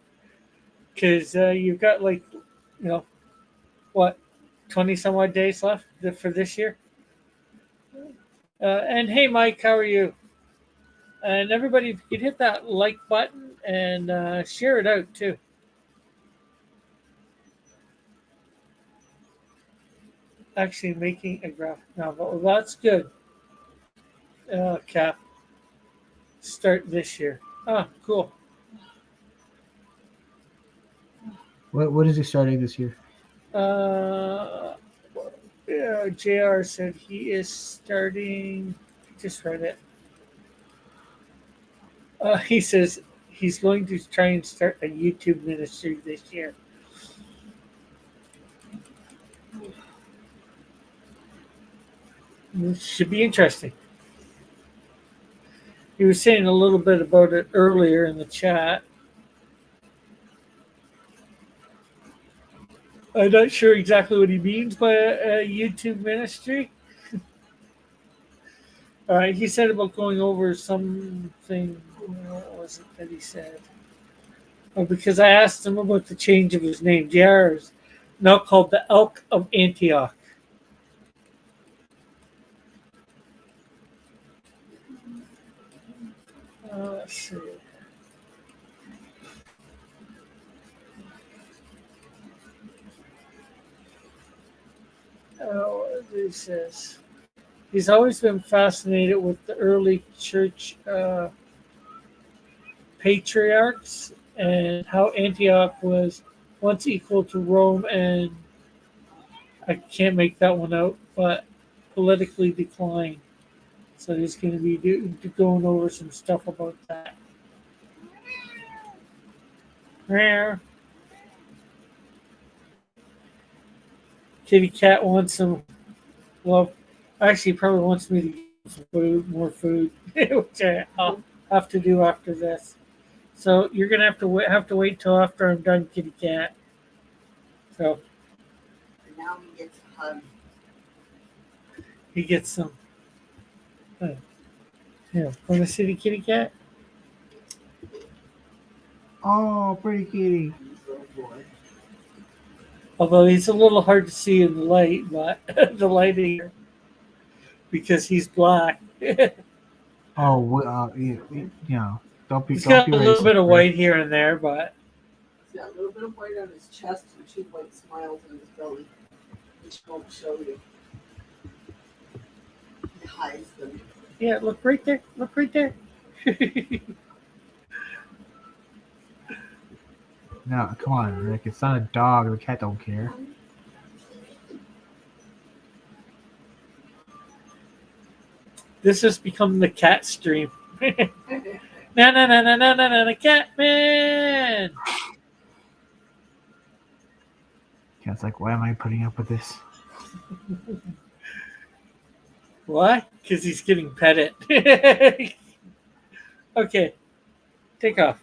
Because you've got like, what, 20 some odd days left for this year. And hey, Mike, how are you? And everybody, if you could hit that like button and share it out too. Actually, making a graphic novel. Well, that's good. Cap. Start this year. Ah, cool. What is he starting this year? Uh, yeah, JR said he is starting. Just read it. He says he's going to try and start a YouTube ministry this year. It should be interesting. He was saying a little bit about it earlier in the chat. I'm not sure exactly what he means by a YouTube ministry. He said about going over something. What was it that he said? Oh, because I asked him about the change of his name. JR is now called the Elk of Antioch. Let's see. Oh, what he says. He's always been fascinated with the early church patriarchs and how Antioch was once equal to Rome and I can't make that one out, but politically declined. So he's going to be going over some stuff about that. Rare. Kitty Cat wants some. Well, actually, probably wants me to get some food, more food, which I'll have to do after this. So you're gonna have to wait till after I'm done, Kitty Cat. So And now he gets a hug. he gets some. Yeah, want to see the kitty cat? Oh, pretty kitty. Although he's a little hard to see in the light, but the lighting here because he's black. Oh, don't be He's don't got be a little racist, bit of Chris. white here and there, but He's got a little bit of white on his chest and 2 white smiles on his belly, which won't show you. He hides them. yeah, look right there. Look right there. No, come on, Rick. It's not a dog. The cat don't care. This has become the cat stream. Na na na na na na na, the cat man. It's like, why am I putting up with this? Why? Because he's getting petted. Okay, take off.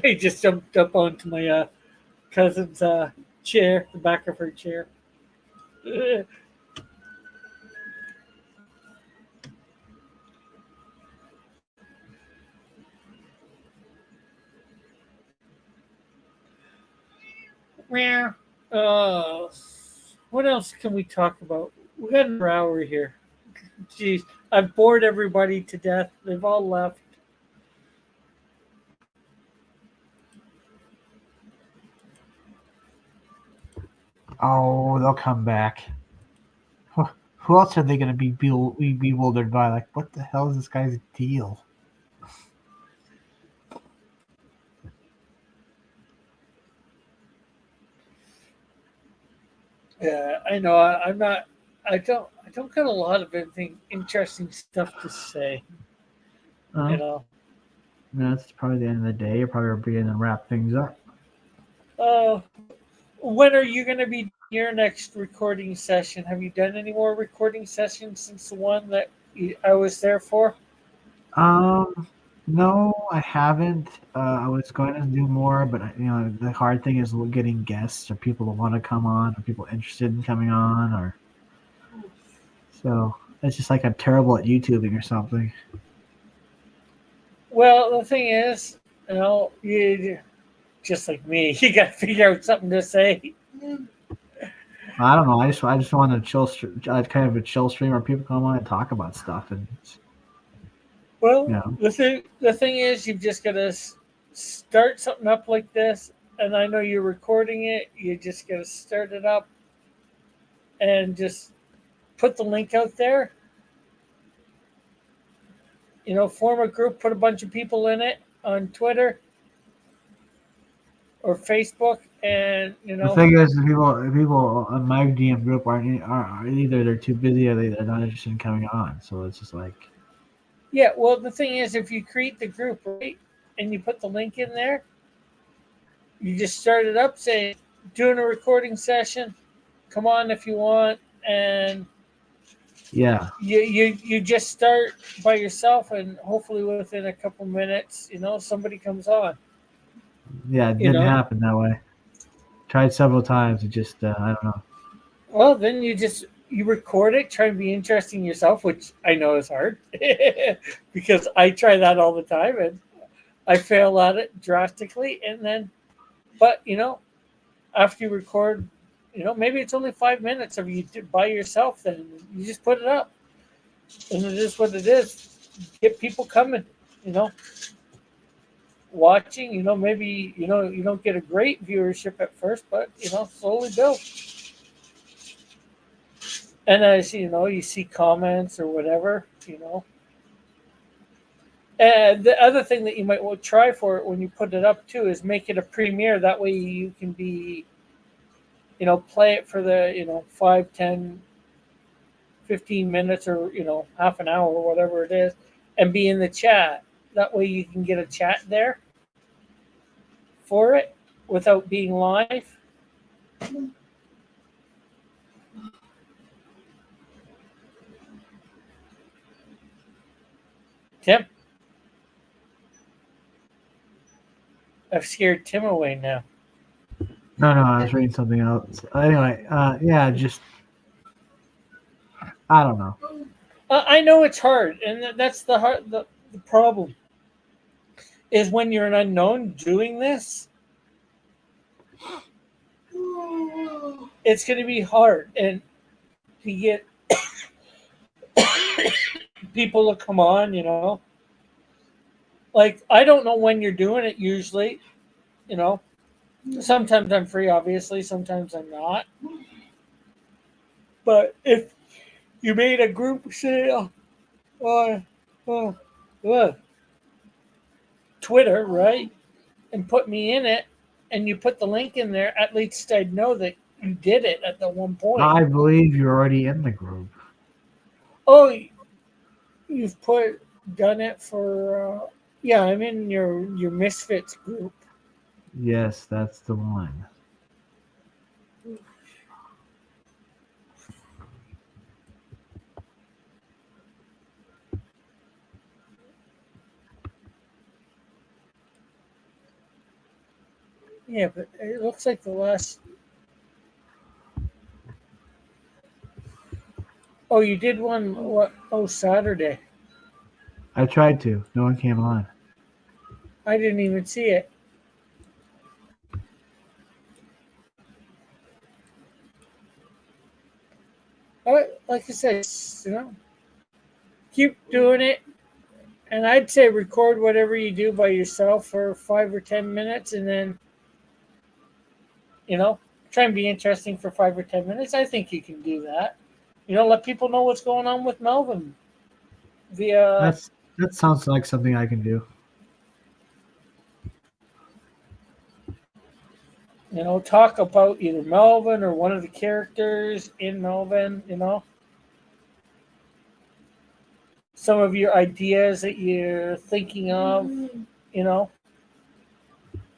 I just jumped up onto my cousin's chair, the back of her chair. Meow. Uh, what else can we talk about? We got an hour here. Jeez, I've bored everybody to death. They've all left. Oh, they'll come back. Who else are they going to be bewildered by? Like, what the hell is this guy's deal? Yeah, I know. I'm not. I don't got a lot of anything interesting stuff to say. You know. That's probably the end of the day. You're probably beginning to wrap things up. When are you going to be your next recording session? Have you done any more recording sessions since the one that I was there for? No, I haven't. I was going to do more, but the hard thing is getting guests or people that want to come on, or people interested in coming on, or so it's just like I'm terrible at YouTubing or something. Well, the thing is, you just like me, you got to figure out something to say. I don't know. I just want to chill, kind of a chill stream where people come on and talk about stuff. And well, the thing is, you've just got to start something up like this, and I know you're recording it. You just got to start it up, and just put the link out there. Form a group, put a bunch of people in it on Twitter or Facebook, and the thing is, people on my DM group are either they're too busy or they're not interested in coming on. So it's just like, yeah. Well, the thing is, if you create the group, right, and you put the link in there, you just start it up, say doing a recording session. Come on if you want, and yeah, you just start by yourself, and hopefully within a couple minutes, somebody comes on. Yeah, it didn't happen that way. Tried several times. It just, I don't know. Well, then you record it, try and be interesting yourself, which I know is hard because I try that all the time and I fail at it drastically. And then, but after you record, maybe it's only 5 minutes of you by yourself, then you just put it up. And it is what it is. Get people coming, watching, maybe, you don't get a great viewership at first, but, slowly build. And as you see comments or whatever, And the other thing that you might want to try for it when you put it up too is make it a premiere. That way you can be, play it for the, 5, 10, 15 minutes or, half an hour or whatever it is, and be in the chat. That way you can get a chat there for it without being live. Tim? I've scared Tim away now. No, I was reading something else. Anyway, yeah, just, I don't know. I know it's hard, and that's the problem. Is when you're an unknown doing this, it's going to be hard, and to get people to come on, like I don't know when you're doing it usually, sometimes I'm free, obviously, sometimes I'm not, but if you made a group say on Twitter, right, and put me in it, and you put the link in there, at least I'd know that you did it at the one point. I believe you're already in the group. Oh, you've done it for Yeah, I'm in your Misfits group. Yes, that's the one. Yeah, but it looks like the last. Oh, you did one. What? Oh, Saturday. I tried to. No one came on. I didn't even see it. Like I said, keep doing it. And I'd say record whatever you do by yourself for 5 or 10 minutes, and then you know try and be interesting for 5 or 10 minutes. I think you can do that. Let people know what's going on with Melvin via That sounds like something I can do. talk about either Melvin or one of the characters in Melvin. Some of your ideas that you're thinking of. You know,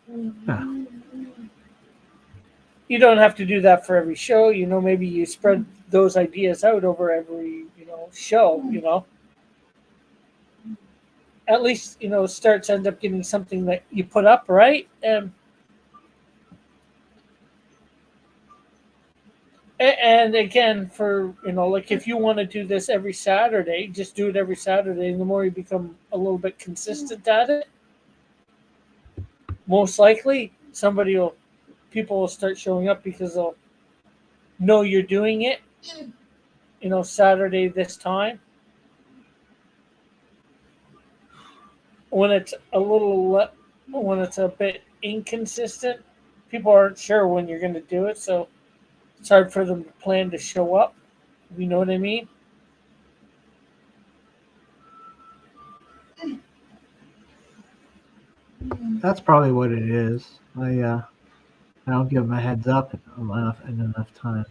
Yeah. you don't have to do that for every show. Maybe you spread those ideas out over every show. At least starts end up getting something that you put up, right? And again, for like if you want to do this every Saturday, just do it every Saturday. And the more you become a little bit consistent at it, most likely people will start showing up because they'll know you're doing it. Saturday this time. When it's a bit inconsistent, people aren't sure when you're going to do it, so it's hard for them to plan to show up. You know what I mean? That's probably what it is. I don't give them a heads up in enough time.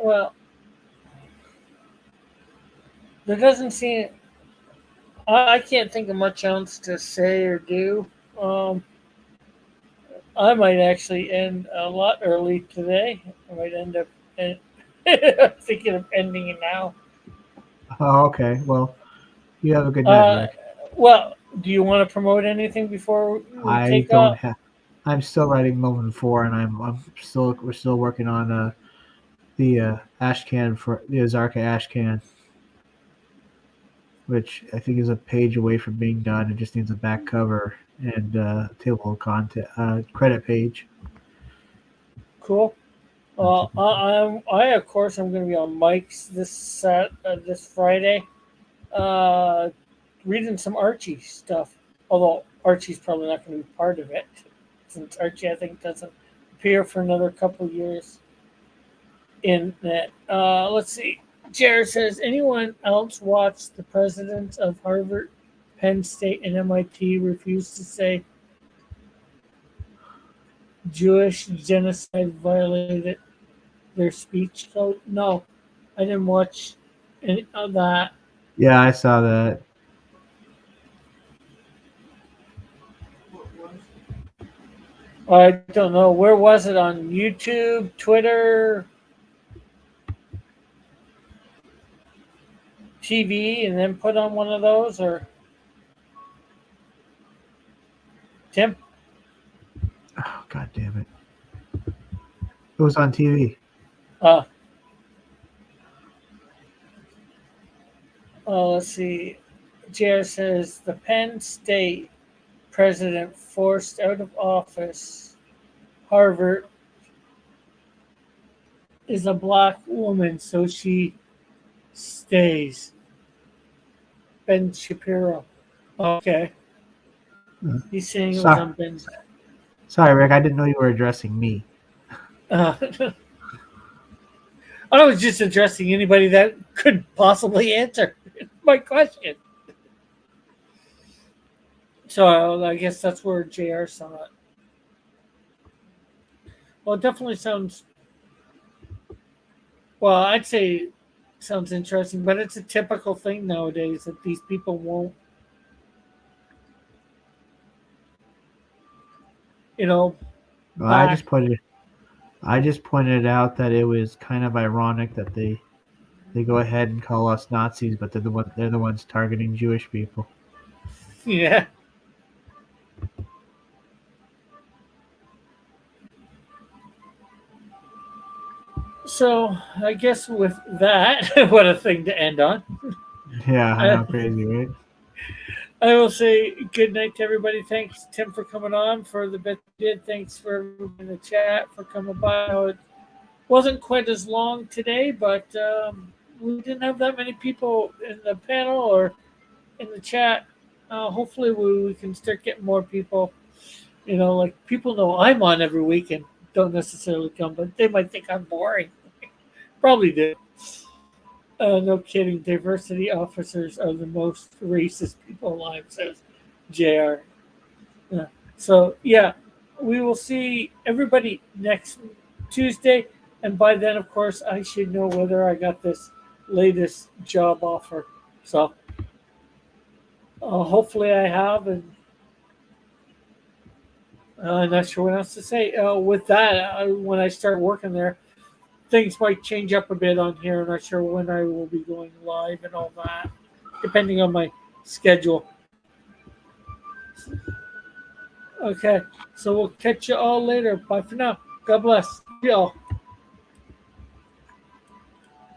Well, there doesn't seem. I can't think of much else to say or do. Um, I might actually end a lot early today. I might end up thinking of ending it now. Oh, okay. Well, you have a good night, Uh, Rick. well, do you want to promote anything before we I take don't off? have. I'm still writing Melvin 4, and we're still working on the Ashcan for the Azarka Ashcan, which I think is a page away from being done. It just needs a back cover and table of content credit page. Cool. I of course I'm going to be on Mike's this Friday, uh, reading some Archie stuff. Although Archie's probably not going to be part of it, since Archie I think doesn't appear for another couple of years. In that, let's see. Jared says, anyone else watch the presidents of Harvard, Penn State, and MIT refuse to say Jewish genocide violated their speech code? No, I didn't watch any of that. Yeah, I saw that. I don't know. Where was it? On YouTube, Twitter, TV, and then put on one of those? Or Tim? Oh, God damn it! It was on TV. Uh, let's see. Jared says, the Penn State president forced out of office. Harvard is a black woman, so she stays. Ben Shapiro. Okay. He's saying it was Sorry, on Ben's. sorry, Rick. I didn't know you were addressing me. Uh, I was just addressing anybody that could possibly answer my question. So I guess that's where JR saw it. Well, it definitely sounds. Well, I'd say sounds interesting, but it's a typical thing nowadays that these people won't, you know, Well, I back. just pointed out that it was kind of ironic that they go ahead and call us Nazis, but they're the ones targeting Jewish people. Yeah. So I guess with that, what a thing to end on. Yeah, I Uh, know, crazy, right? I will say good night to everybody. Thanks, Tim, for coming on for the bit you did. Thanks for everyone in the chat for coming by. I know it wasn't quite as long today, but we didn't have that many people in the panel or in the chat. Hopefully, we can start getting more people. Like people know I'm on every week and don't necessarily come, but they might think I'm boring. Probably do. No kidding. Diversity officers are the most racist people alive, says JR. Yeah. So, yeah, we will see everybody next Tuesday. And by then, of course, I should know whether I got this latest job offer. So, hopefully, I have. And I'm not sure what else to say. With that, when I start working there, things might change up a bit on here. I'm not sure when I will be going live and all that, depending on my schedule. Okay, so we'll catch you all later. Bye for now. God bless. Y'all.